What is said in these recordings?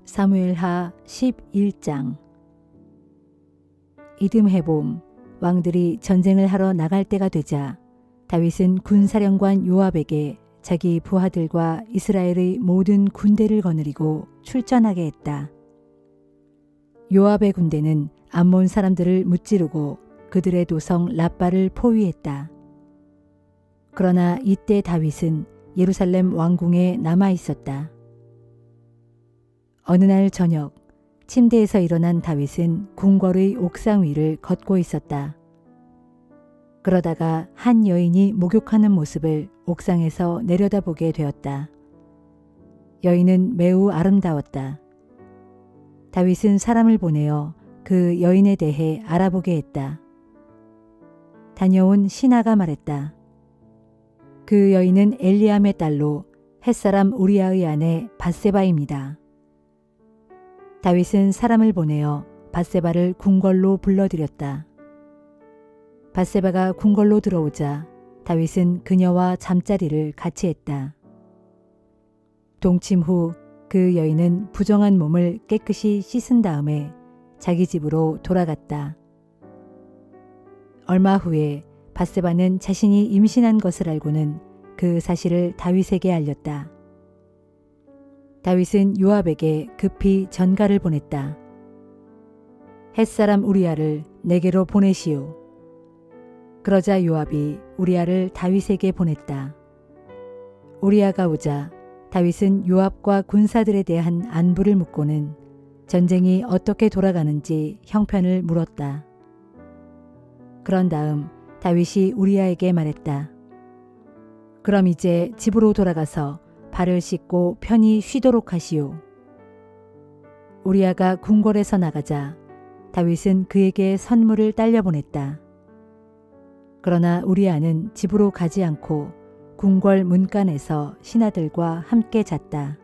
사무엘하 11장. 이듬해 봄 왕들이 전쟁을 하러 나갈 때가 되자 다윗은 군사령관 요압에게 자기 부하들과 이스라엘의 모든 군대를 거느리고 출전하게 했다. 요압의 군대는 암몬 사람들을 무찌르고 그들의 도성 라빠를 포위했다. 그러나 이때 다윗은 예루살렘 왕궁에 남아 있었다. 어느 날 저녁 침대에서 일어난 다윗은 궁궐의 옥상 위를 걷고 있었다. 그러다가 한 여인이 목욕하는 모습을 옥상에서 내려다보게 되었다. 여인은 매우 아름다웠다. 다윗은 사람을 보내어 그 여인에 대해 알아보게 했다. 다녀온 신하가 말했다. 그 여인은 엘리암의 딸로 햇사람 우리아의 아내 밧세바입니다. 다윗은 사람을 보내어 밧세바를 궁궐로 불러들였다. 밧세바가 궁궐로 들어오자 다윗은 그녀와 잠자리를 같이 했다. 동침 후 그 여인은 부정한 몸을 깨끗이 씻은 다음에 자기 집으로 돌아갔다. 얼마 후에 밧세바는 자신이 임신한 것을 알고는 그 사실을 다윗에게 알렸다. 다윗은 요압에게 급히 전가를 보냈다. 햇사람 우리아를 내게로 보내시오. 그러자 요압이 우리아를 다윗에게 보냈다. 우리아가 오자 다윗은 요압과 군사들에 대한 안부를 묻고는 전쟁이 어떻게 돌아가는지 형편을 물었다. 그런 다음 다윗이 우리아에게 말했다. 그럼 이제 집으로 돌아가서 발을 씻고 편히 쉬도록 하시오. 우리아가 궁궐에서 나가자 다윗은 그에게 선물을 딸려 보냈다. 그러나 우리아는 집으로 가지 않고 궁궐 문간에서 신하들과 함께 잤다.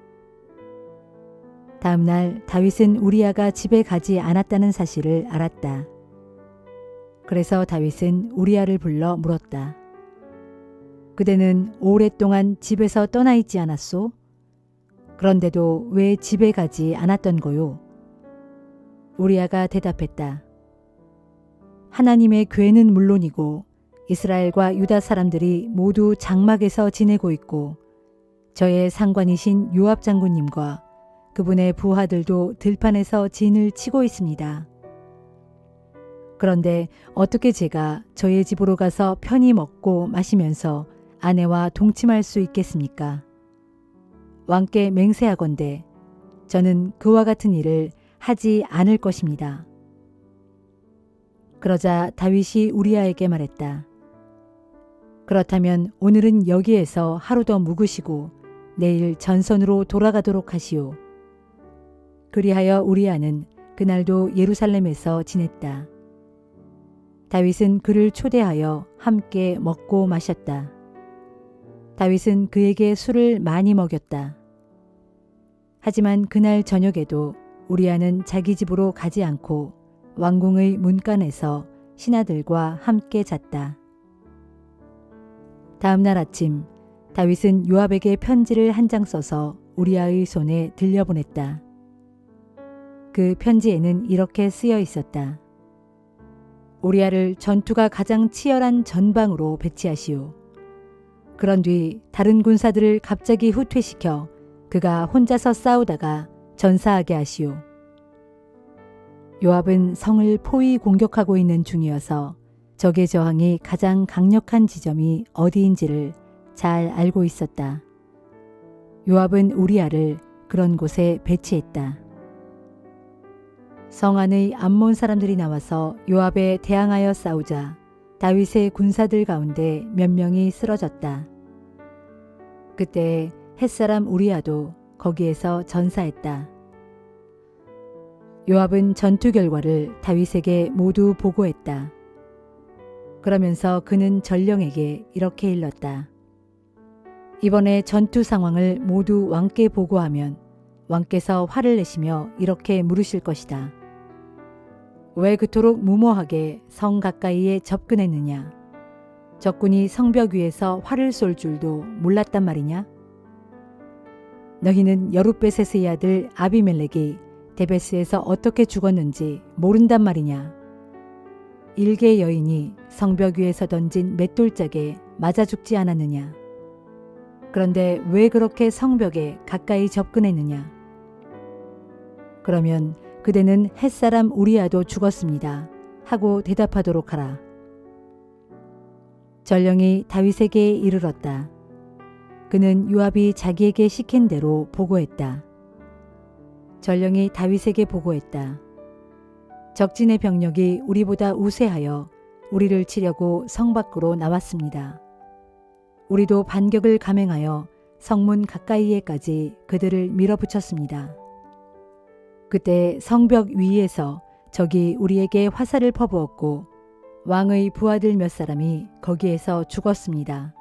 다음 날 다윗은 우리아가 집에 가지 않았다는 사실을 알았다. 그래서 다윗은 우리아를 불러 물었다. 그대는 오랫동안 집에서 떠나 있지 않았소? 그런데도 왜 집에 가지 않았던 거요? 우리아가 대답했다. 하나님의 궤는 물론이고 이스라엘과 유다 사람들이 모두 장막에서 지내고 있고 저의 상관이신 요압 장군님과 그분의 부하들도 들판에서 진을 치고 있습니다. 그런데 어떻게 제가 저의 집으로 가서 편히 먹고 마시면서 아내와 동침할 수 있겠습니까? 왕께 맹세하건대 저는 그와 같은 일을 하지 않을 것입니다. 그러자 다윗이 우리아에게 말했다. 그렇다면 오늘은 여기에서 하루 더 묵으시고 내일 전선으로 돌아가도록 하시오. 그리하여 우리아는 그날도 예루살렘에서 지냈다. 다윗은 그를 초대하여 함께 먹고 마셨다. 다윗은 그에게 술을 많이 먹였다. 하지만 그날 저녁에도 우리아는 자기 집으로 가지 않고 왕궁의 문간에서 신하들과 함께 잤다. 다음 날 아침 다윗은 요압에게 편지를 한 장 써서 우리아의 손에 들려보냈다. 그 편지에는 이렇게 쓰여 있었다. 우리아를 전투가 가장 치열한 전방으로 배치하시오. 그런 뒤 다른 군사들을 갑자기 후퇴시켜 그가 혼자서 싸우다가 전사하게 하시오. 요압은 성을 포위 공격하고 있는 중이어서 적의 저항이 가장 강력한 지점이 어디인지를 잘 알고 있었다. 요압은 우리아를 그런 곳에 배치했다. 성 안의 암몬 사람들이 나와서 요압에 대항하여 싸우자 다윗의 군사들 가운데 몇 명이 쓰러졌다. 그때 햇사람 우리아도 거기에서 전사했다. 요압은 전투 결과를 다윗에게 모두 보고했다. 그러면서 그는 전령에게 이렇게 일렀다. 이번에 전투 상황을 모두 왕께 보고하면 왕께서 화를 내시며 이렇게 물으실 것이다. 왜 그토록 무모하게 성 가까이에 접근했느냐? 적군이 성벽 위에서 활을 쏠 줄도 몰랐단 말이냐? 너희는 여룻베셋의 아들 아비멜렉이 데베스에서 어떻게 죽었는지 모른단 말이냐. 일개 여인이 성벽 위에서 던진 맷돌짝에 맞아 죽지 않았느냐. 그런데 왜 그렇게 성벽에 가까이 접근했느냐. 그러면 그대는 햇사람 우리아도 죽었습니다 하고 대답하도록 하라. 전령이 다윗에게 이르렀다. 그는 요압이 자기에게 시킨 대로 보고했다. 전령이 다윗에게 보고했다. 적진의 병력이 우리보다 우세하여 우리를 치려고 성 밖으로 나왔습니다. 우리도 반격을 감행하여 성문 가까이에까지 그들을 밀어붙였습니다. 그때 성벽 위에서 적이 우리에게 화살을 퍼부었고 왕의 부하들 몇 사람이 거기에서 죽었습니다.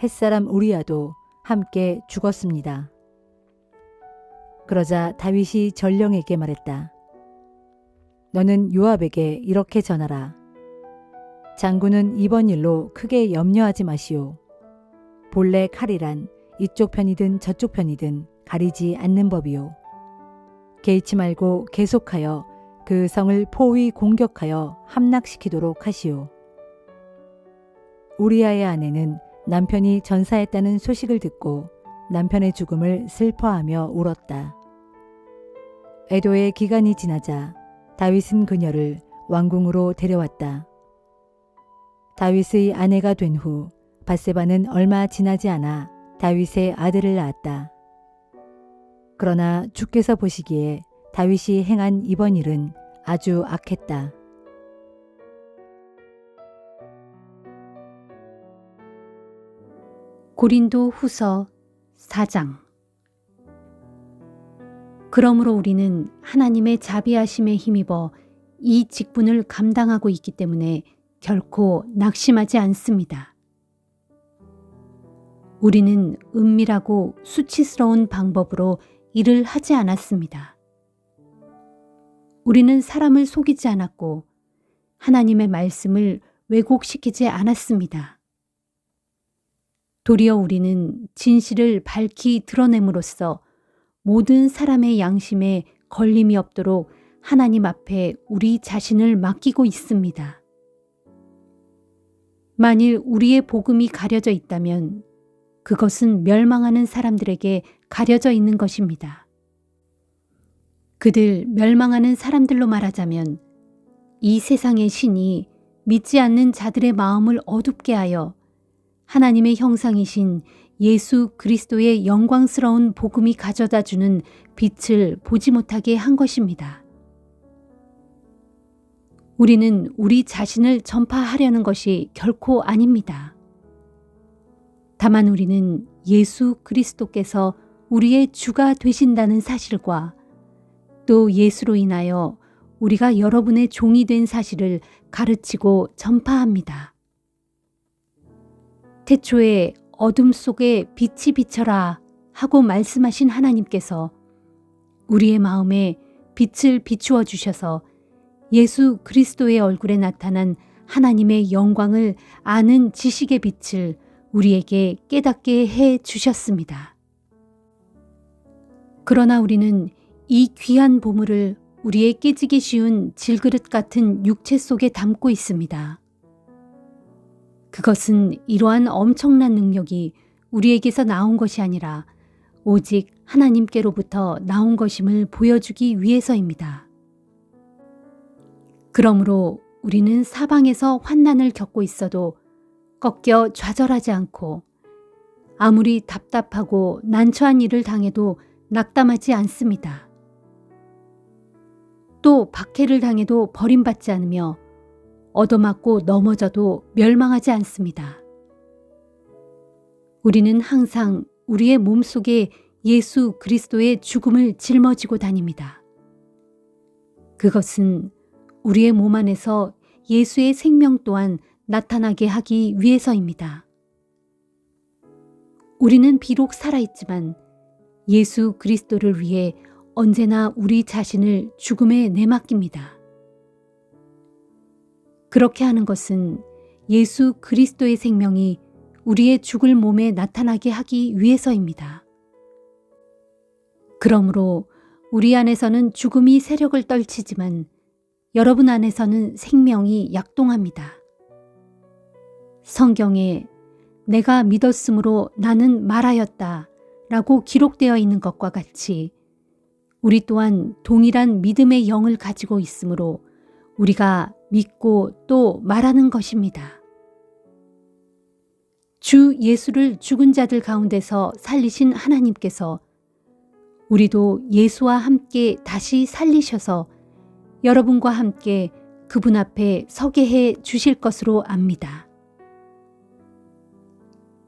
햇사람 우리아도 함께 죽었습니다. 그러자 다윗이 전령에게 말했다. 너는 요압에게 이렇게 전하라. 장군은 이번 일로 크게 염려하지 마시오. 본래 칼이란 이쪽 편이든 저쪽 편이든 가리지 않는 법이오. 개의치 말고 계속하여 그 성을 포위 공격하여 함락시키도록 하시오. 우리아의 아내는 남편이 전사했다는 소식을 듣고 남편의 죽음을 슬퍼하며 울었다. 애도의 기간이 지나자 다윗은 그녀를 왕궁으로 데려왔다. 다윗의 아내가 된 후 밧세바는 얼마 지나지 않아 다윗의 아들을 낳았다. 그러나 주께서 보시기에 다윗이 행한 이번 일은 아주 악했다. 고린도 후서 4장. 그러므로 우리는 하나님의 자비하심에 힘입어 이 직분을 감당하고 있기 때문에 결코 낙심하지 않습니다. 우리는 은밀하고 수치스러운 방법으로 일을 하지 않았습니다. 우리는 사람을 속이지 않았고 하나님의 말씀을 왜곡시키지 않았습니다. 도리어 우리는 진실을 밝히 드러냄으로써 모든 사람의 양심에 걸림이 없도록 하나님 앞에 우리 자신을 맡기고 있습니다. 만일 우리의 복음이 가려져 있다면 그것은 멸망하는 사람들에게 가려져 있는 것입니다. 그들 멸망하는 사람들로 말하자면 이 세상의 신이 믿지 않는 자들의 마음을 어둡게 하여 하나님의 형상이신 예수 그리스도의 영광스러운 복음이 가져다 주는 빛을 보지 못하게 한 것입니다. 우리는 우리 자신을 전파하려는 것이 결코 아닙니다. 다만 우리는 예수 그리스도께서 우리의 주가 되신다는 사실과 또 예수로 인하여 우리가 여러분의 종이 된 사실을 가르치고 전파합니다. 태초에 어둠 속에 빛이 비쳐라 하고 말씀하신 하나님께서 우리의 마음에 빛을 비추어 주셔서 예수 그리스도의 얼굴에 나타난 하나님의 영광을 아는 지식의 빛을 우리에게 깨닫게 해 주셨습니다. 그러나 우리는 이 귀한 보물을 우리의 깨지기 쉬운 질그릇 같은 육체 속에 담고 있습니다. 그것은 이러한 엄청난 능력이 우리에게서 나온 것이 아니라 오직 하나님께로부터 나온 것임을 보여주기 위해서입니다. 그러므로 우리는 사방에서 환난을 겪고 있어도 꺾여 좌절하지 않고 아무리 답답하고 난처한 일을 당해도 낙담하지 않습니다. 또 박해를 당해도 버림받지 않으며 얻어맞고 넘어져도 멸망하지 않습니다. 우리는 항상 우리의 몸속에 예수 그리스도의 죽음을 짊어지고 다닙니다. 그것은 우리의 몸 안에서 예수의 생명 또한 나타나게 하기 위해서입니다. 우리는 비록 살아있지만 예수 그리스도를 위해 언제나 우리 자신을 죽음에 내맡깁니다. 그렇게 하는 것은 예수 그리스도의 생명이 우리의 죽을 몸에 나타나게 하기 위해서입니다. 그러므로 우리 안에서는 죽음이 세력을 떨치지만 여러분 안에서는 생명이 약동합니다. 성경에 내가 믿었으므로 나는 말하였다 라고 기록되어 있는 것과 같이 우리 또한 동일한 믿음의 영을 가지고 있으므로 우리가 믿고 또 말하는 것입니다. 주 예수를 죽은 자들 가운데서 살리신 하나님께서 우리도 예수와 함께 다시 살리셔서 여러분과 함께 그분 앞에 서게 해 주실 것으로 압니다.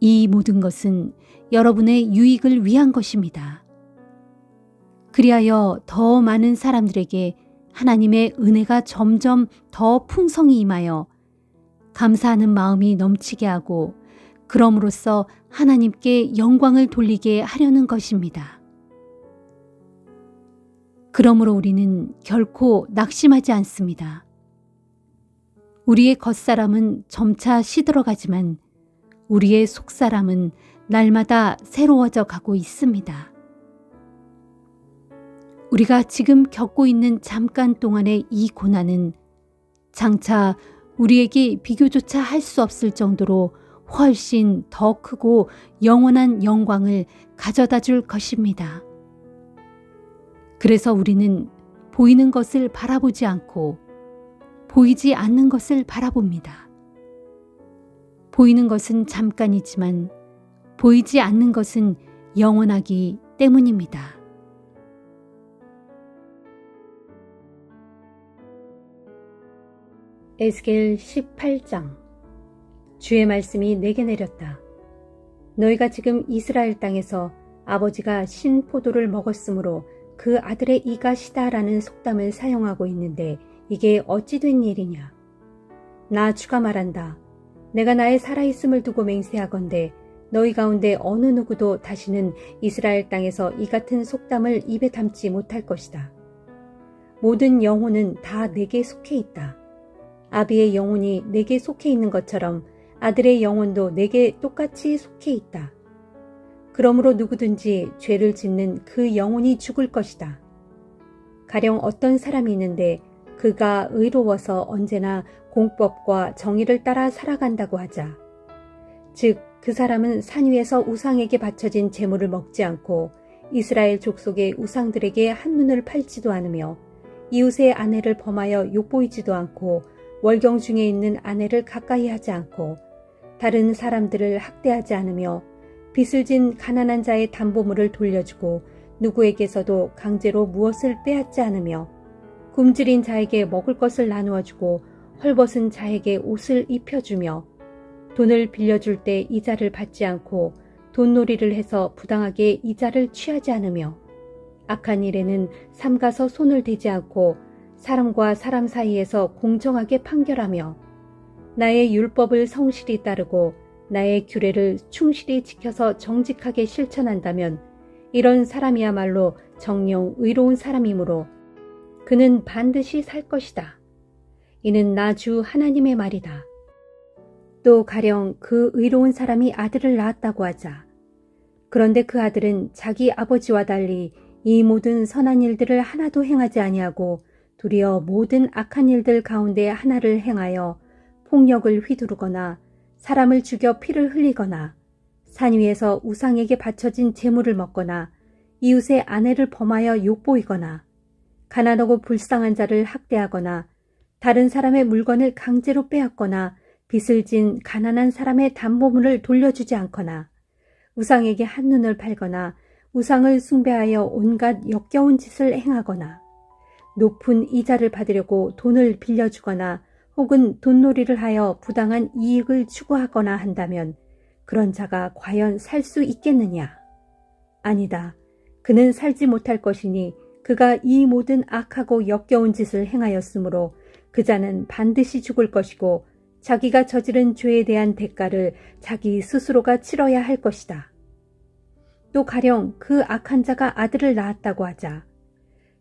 이 모든 것은 여러분의 유익을 위한 것입니다. 그리하여 더 많은 사람들에게 하나님의 은혜가 점점 더 풍성히 임하여 감사하는 마음이 넘치게 하고 그럼으로써 하나님께 영광을 돌리게 하려는 것입니다. 그러므로 우리는 결코 낙심하지 않습니다. 우리의 겉사람은 점차 시들어가지만 우리의 속사람은 날마다 새로워져 가고 있습니다. 우리가 지금 겪고 있는 잠깐 동안의 이 고난은 장차 우리에게 비교조차 할 수 없을 정도로 훨씬 더 크고 영원한 영광을 가져다 줄 것입니다. 그래서 우리는 보이는 것을 바라보지 않고 보이지 않는 것을 바라봅니다. 보이는 것은 잠깐이지만 보이지 않는 것은 영원하기 때문입니다. 에스겔 18장. 주의 말씀이 내게 내렸다. 너희가 지금 이스라엘 땅에서 아버지가 신 포도를 먹었으므로 그 아들의 이가 시다라는 속담을 사용하고 있는데 이게 어찌 된 일이냐. 나 주가 말한다. 내가 나의 살아있음을 두고 맹세하건대 너희 가운데 어느 누구도 다시는 이스라엘 땅에서 이 같은 속담을 입에 담지 못할 것이다. 모든 영혼은 다 내게 속해 있다. 아비의 영혼이 내게 속해 있는 것처럼 아들의 영혼도 내게 똑같이 속해 있다. 그러므로 누구든지 죄를 짓는 그 영혼이 죽을 것이다. 가령 어떤 사람이 있는데 그가 의로워서 언제나 공법과 정의를 따라 살아간다고 하자. 즉, 그 사람은 산 위에서 우상에게 바쳐진 제물을 먹지 않고 이스라엘 족속의 우상들에게 한눈을 팔지도 않으며 이웃의 아내를 범하여 욕보이지도 않고 월경 중에 있는 아내를 가까이 하지 않고 다른 사람들을 학대하지 않으며 빚을 진 가난한 자의 담보물을 돌려주고 누구에게서도 강제로 무엇을 빼앗지 않으며 굶주린 자에게 먹을 것을 나누어 주고 헐벗은 자에게 옷을 입혀주며 돈을 빌려줄 때 이자를 받지 않고 돈놀이를 해서 부당하게 이자를 취하지 않으며 악한 일에는 삼가서 손을 대지 않고 사람과 사람 사이에서 공정하게 판결하며 나의 율법을 성실히 따르고 나의 규례를 충실히 지켜서 정직하게 실천한다면 이런 사람이야말로 정녕 의로운 사람이므로 그는 반드시 살 것이다. 이는 나 주 하나님의 말이다. 또 가령 그 의로운 사람이 아들을 낳았다고 하자. 그런데 그 아들은 자기 아버지와 달리 이 모든 선한 일들을 하나도 행하지 아니하고 도리어 모든 악한 일들 가운데 하나를 행하여 폭력을 휘두르거나 사람을 죽여 피를 흘리거나 산 위에서 우상에게 바쳐진 제물을 먹거나 이웃의 아내를 범하여 욕보이거나 가난하고 불쌍한 자를 학대하거나 다른 사람의 물건을 강제로 빼앗거나 빚을 진 가난한 사람의 담보물을 돌려주지 않거나 우상에게 한눈을 팔거나 우상을 숭배하여 온갖 역겨운 짓을 행하거나 높은 이자를 받으려고 돈을 빌려주거나 혹은 돈놀이를 하여 부당한 이익을 추구하거나 한다면 그런 자가 과연 살 수 있겠느냐? 아니다. 그는 살지 못할 것이니 그가 이 모든 악하고 역겨운 짓을 행하였으므로 그 자는 반드시 죽을 것이고 자기가 저지른 죄에 대한 대가를 자기 스스로가 치러야 할 것이다. 또 가령 그 악한 자가 아들을 낳았다고 하자.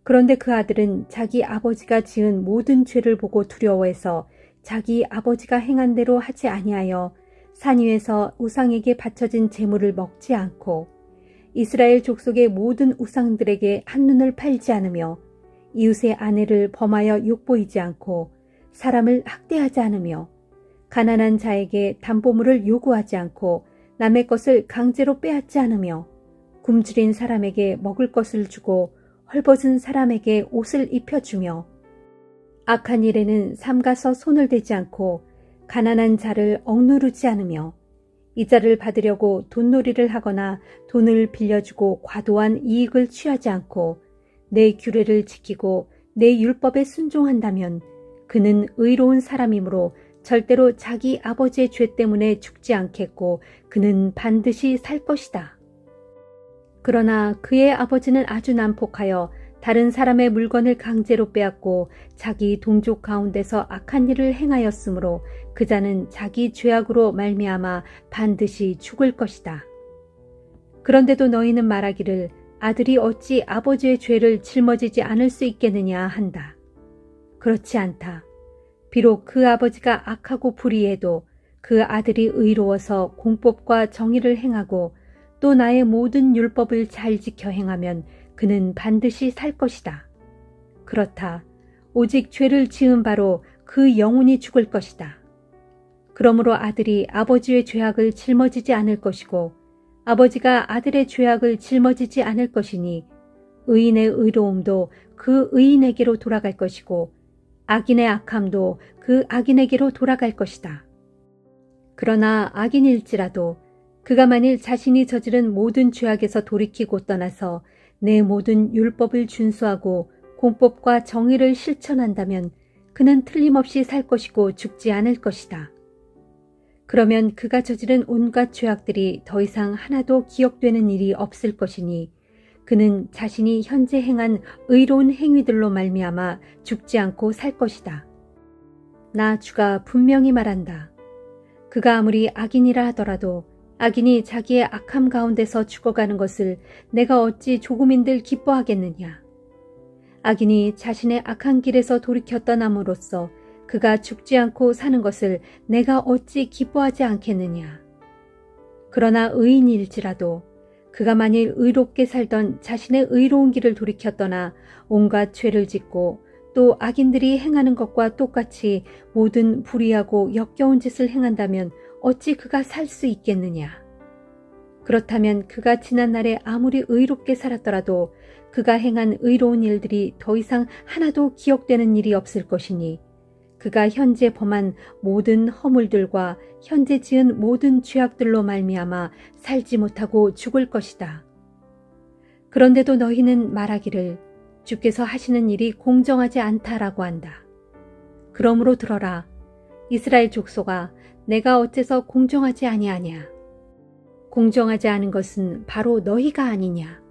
그런데 그 아들은 자기 아버지가 지은 모든 죄를 보고 두려워해서 자기 아버지가 행한 대로 하지 아니하여 산 위에서 우상에게 바쳐진 제물을 먹지 않고 이스라엘 족속의 모든 우상들에게 한눈을 팔지 않으며 이웃의 아내를 범하여 욕보이지 않고 사람을 학대하지 않으며 가난한 자에게 담보물을 요구하지 않고 남의 것을 강제로 빼앗지 않으며 굶주린 사람에게 먹을 것을 주고 헐벗은 사람에게 옷을 입혀주며 악한 일에는 삼가서 손을 대지 않고 가난한 자를 억누르지 않으며 이자를 받으려고 돈놀이를 하거나 돈을 빌려주고 과도한 이익을 취하지 않고 내 규례를 지키고 내 율법에 순종한다면 그는 의로운 사람이므로 절대로 자기 아버지의 죄 때문에 죽지 않겠고 그는 반드시 살 것이다. 그러나 그의 아버지는 아주 난폭하여 다른 사람의 물건을 강제로 빼앗고 자기 동족 가운데서 악한 일을 행하였으므로 그 자는 자기 죄악으로 말미암아 반드시 죽을 것이다. 그런데도 너희는 말하기를 아들이 어찌 아버지의 죄를 짊어지지 않을 수 있겠느냐 한다. 그렇지 않다. 비록 그 아버지가 악하고 불의해도 그 아들이 의로워서 공법과 정의를 행하고 또 나의 모든 율법을 잘 지켜 행하면 그는 반드시 살 것이다. 그렇다. 오직 죄를 지은 바로 그 영혼이 죽을 것이다. 그러므로 아들이 아버지의 죄악을 짊어지지 않을 것이고 아버지가 아들의 죄악을 짊어지지 않을 것이니 의인의 의로움도 그 의인에게로 돌아갈 것이고 악인의 악함도 그 악인에게로 돌아갈 것이다. 그러나 악인일지라도 그가 만일 자신이 저지른 모든 죄악에서 돌이키고 떠나서 내 모든 율법을 준수하고 공법과 정의를 실천한다면 그는 틀림없이 살 것이고 죽지 않을 것이다. 그러면 그가 저지른 온갖 죄악들이 더 이상 하나도 기억되는 일이 없을 것이니 그는 자신이 현재 행한 의로운 행위들로 말미암아 죽지 않고 살 것이다. 나 주가 분명히 말한다. 그가 아무리 악인이라 하더라도 악인이 자기의 악함 가운데서 죽어가는 것을 내가 어찌 조금인들 기뻐하겠느냐. 악인이 자신의 악한 길에서 돌이켜 떠남으로써 그가 죽지 않고 사는 것을 내가 어찌 기뻐하지 않겠느냐. 그러나 의인일지라도 그가 만일 의롭게 살던 자신의 의로운 길을 돌이켜 떠나 온갖 죄를 짓고 또 악인들이 행하는 것과 똑같이 모든 불의하고 역겨운 짓을 행한다면 어찌 그가 살 수 있겠느냐. 그렇다면 그가 지난날에 아무리 의롭게 살았더라도 그가 행한 의로운 일들이 더 이상 하나도 기억되는 일이 없을 것이니 그가 현재 범한 모든 허물들과 현재 지은 모든 죄악들로 말미암아 살지 못하고 죽을 것이다. 그런데도 너희는 말하기를 주께서 하시는 일이 공정하지 않다라고 한다. 그러므로 들어라. 이스라엘 족속아, 내가 어째서 공정하지 아니하냐. 공정하지 않은 것은 바로 너희가 아니냐.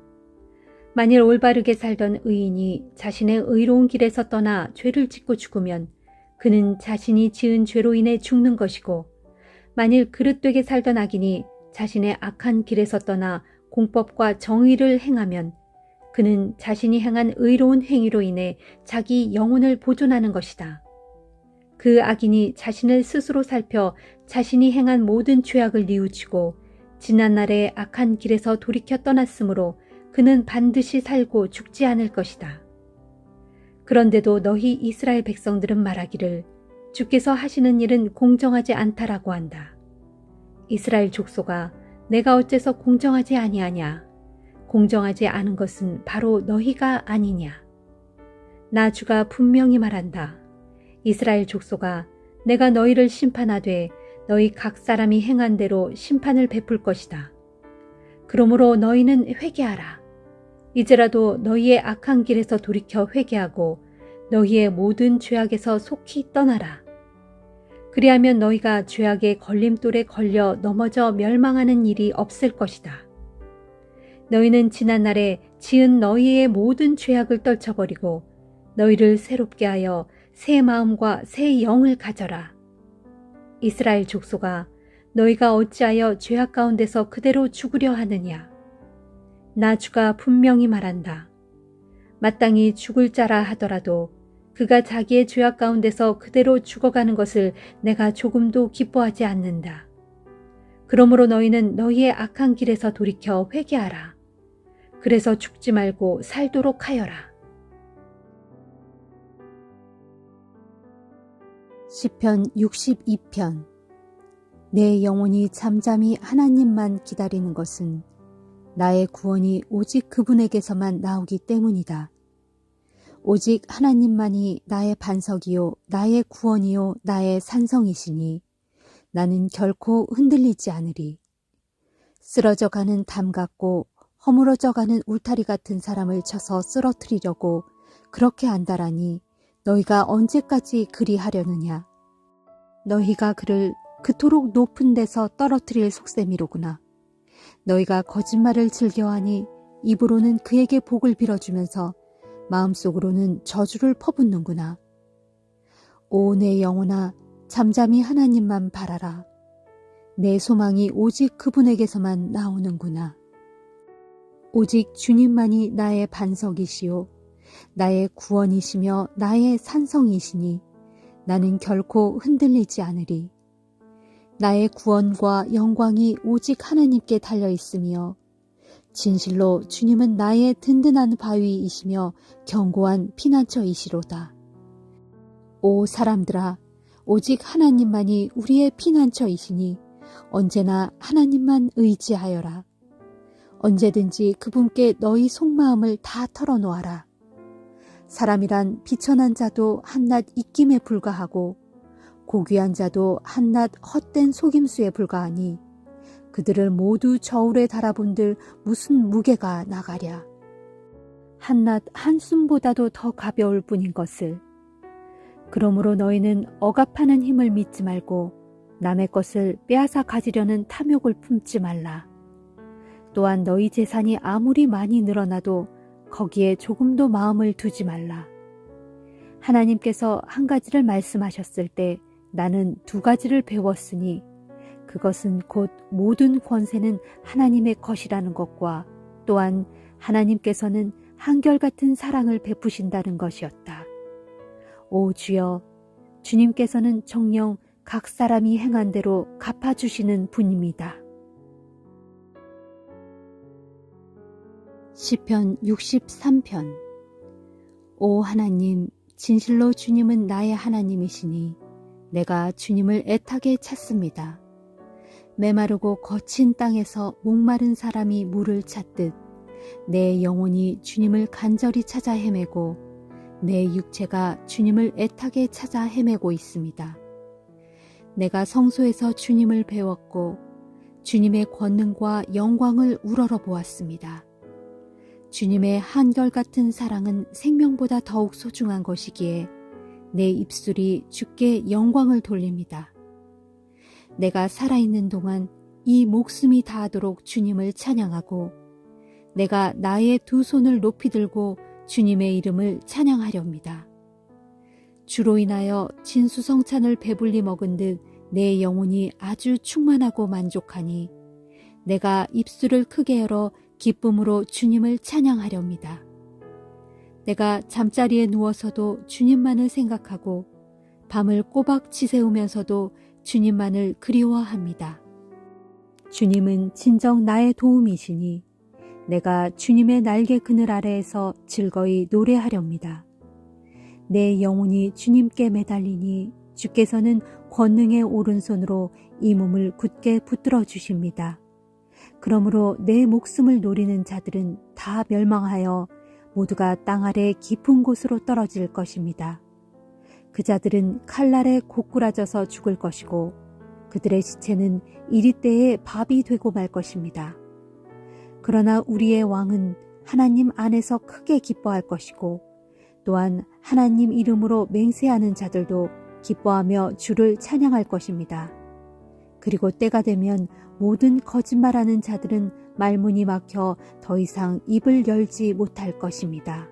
만일 올바르게 살던 의인이 자신의 의로운 길에서 떠나 죄를 짓고 죽으면 그는 자신이 지은 죄로 인해 죽는 것이고 만일 그릇되게 살던 악인이 자신의 악한 길에서 떠나 공법과 정의를 행하면 그는 자신이 행한 의로운 행위로 인해 자기 영혼을 보존하는 것이다. 그 악인이 자신을 스스로 살펴 자신이 행한 모든 죄악을 뉘우치고 지난날의 악한 길에서 돌이켜 떠났으므로 그는 반드시 살고 죽지 않을 것이다. 그런데도 너희 이스라엘 백성들은 말하기를 주께서 하시는 일은 공정하지 않다라고 한다. 이스라엘 족속아, 내가 어째서 공정하지 아니하냐. 공정하지 않은 것은 바로 너희가 아니냐. 나 주가 분명히 말한다. 이스라엘 족속아, 내가 너희를 심판하되 너희 각 사람이 행한 대로 심판을 베풀 것이다. 그러므로 너희는 회개하라. 이제라도 너희의 악한 길에서 돌이켜 회개하고 너희의 모든 죄악에서 속히 떠나라. 그리하면 너희가 죄악의 걸림돌에 걸려 넘어져 멸망하는 일이 없을 것이다. 너희는 지난날에 지은 너희의 모든 죄악을 떨쳐버리고 너희를 새롭게 하여 새 마음과 새 영을 가져라. 이스라엘 족속아, 너희가 어찌하여 죄악 가운데서 그대로 죽으려 하느냐. 나 주가 분명히 말한다. 마땅히 죽을 자라 하더라도 그가 자기의 죄악 가운데서 그대로 죽어가는 것을 내가 조금도 기뻐하지 않는다. 그러므로 너희는 너희의 악한 길에서 돌이켜 회개하라. 그래서 죽지 말고 살도록 하여라. 시편 62편. 내 영혼이 잠잠히 하나님만 기다리는 것은 나의 구원이 오직 그분에게서만 나오기 때문이다. 오직 하나님만이 나의 반석이요 나의 구원이요 나의 산성이시니 나는 결코 흔들리지 않으리. 쓰러져가는 담 같고 허물어져가는 울타리 같은 사람을 쳐서 쓰러뜨리려고 그렇게 안다라니 너희가 언제까지 그리 하려느냐. 너희가 그를 그토록 높은 데서 떨어뜨릴 속셈이로구나. 너희가 거짓말을 즐겨하니 입으로는 그에게 복을 빌어주면서 마음속으로는 저주를 퍼붓는구나. 오 내 영혼아, 잠잠히 하나님만 바라라. 내 소망이 오직 그분에게서만 나오는구나. 오직 주님만이 나의 반석이시요 나의 구원이시며 나의 산성이시니 나는 결코 흔들리지 않으리. 나의 구원과 영광이 오직 하나님께 달려 있으며 진실로 주님은 나의 든든한 바위이시며 견고한 피난처이시로다. 오 사람들아, 오직 하나님만이 우리의 피난처이시니 언제나 하나님만 의지하여라. 언제든지 그분께 너희 속마음을 다 털어놓아라. 사람이란 비천한 자도 한낱 입김에 불과하고 고귀한 자도 한낱 헛된 속임수에 불과하니 그들을 모두 저울에 달아본들 무슨 무게가 나가랴. 한낱 한숨보다도 더 가벼울 뿐인 것을. 그러므로 너희는 억압하는 힘을 믿지 말고 남의 것을 빼앗아 가지려는 탐욕을 품지 말라. 또한 너희 재산이 아무리 많이 늘어나도 거기에 조금도 마음을 두지 말라. 하나님께서 한 가지를 말씀하셨을 때 나는 두 가지를 배웠으니 그것은 곧 모든 권세는 하나님의 것이라는 것과 또한 하나님께서는 한결같은 사랑을 베푸신다는 것이었다. 오 주여, 주님께서는 정녕 각 사람이 행한 대로 갚아주시는 분입니다. 시편 63편. 오 하나님, 진실로 주님은 나의 하나님이시니 내가 주님을 애타게 찾습니다. 메마르고 거친 땅에서 목마른 사람이 물을 찾듯 내 영혼이 주님을 간절히 찾아 헤매고 내 육체가 주님을 애타게 찾아 헤매고 있습니다. 내가 성소에서 주님을 배웠고 주님의 권능과 영광을 우러러 보았습니다. 주님의 한결같은 사랑은 생명보다 더욱 소중한 것이기에 내 입술이 주께 영광을 돌립니다. 내가 살아있는 동안 이 목숨이 다하도록 주님을 찬양하고 내가 나의 두 손을 높이 들고 주님의 이름을 찬양하렵니다. 주로 인하여 진수성찬을 배불리 먹은 듯 내 영혼이 아주 충만하고 만족하니 내가 입술을 크게 열어 기쁨으로 주님을 찬양하렵니다. 내가 잠자리에 누워서도 주님만을 생각하고 밤을 꼬박 지새우면서도 주님만을 그리워합니다. 주님은 진정 나의 도움이시니 내가 주님의 날개 그늘 아래에서 즐거이 노래하렵니다. 내 영혼이 주님께 매달리니 주께서는 권능의 오른손으로 이 몸을 굳게 붙들어 주십니다. 그러므로 내 목숨을 노리는 자들은 다 멸망하여 모두가 땅 아래 깊은 곳으로 떨어질 것입니다. 그 자들은 칼날에 고꾸라져서 죽을 것이고 그들의 시체는 이리때에 밥이 되고 말 것입니다. 그러나 우리의 왕은 하나님 안에서 크게 기뻐할 것이고 또한 하나님 이름으로 맹세하는 자들도 기뻐하며 주를 찬양할 것입니다. 그리고 때가 되면 모든 거짓말하는 자들은 말문이 막혀 더 이상 입을 열지 못할 것입니다.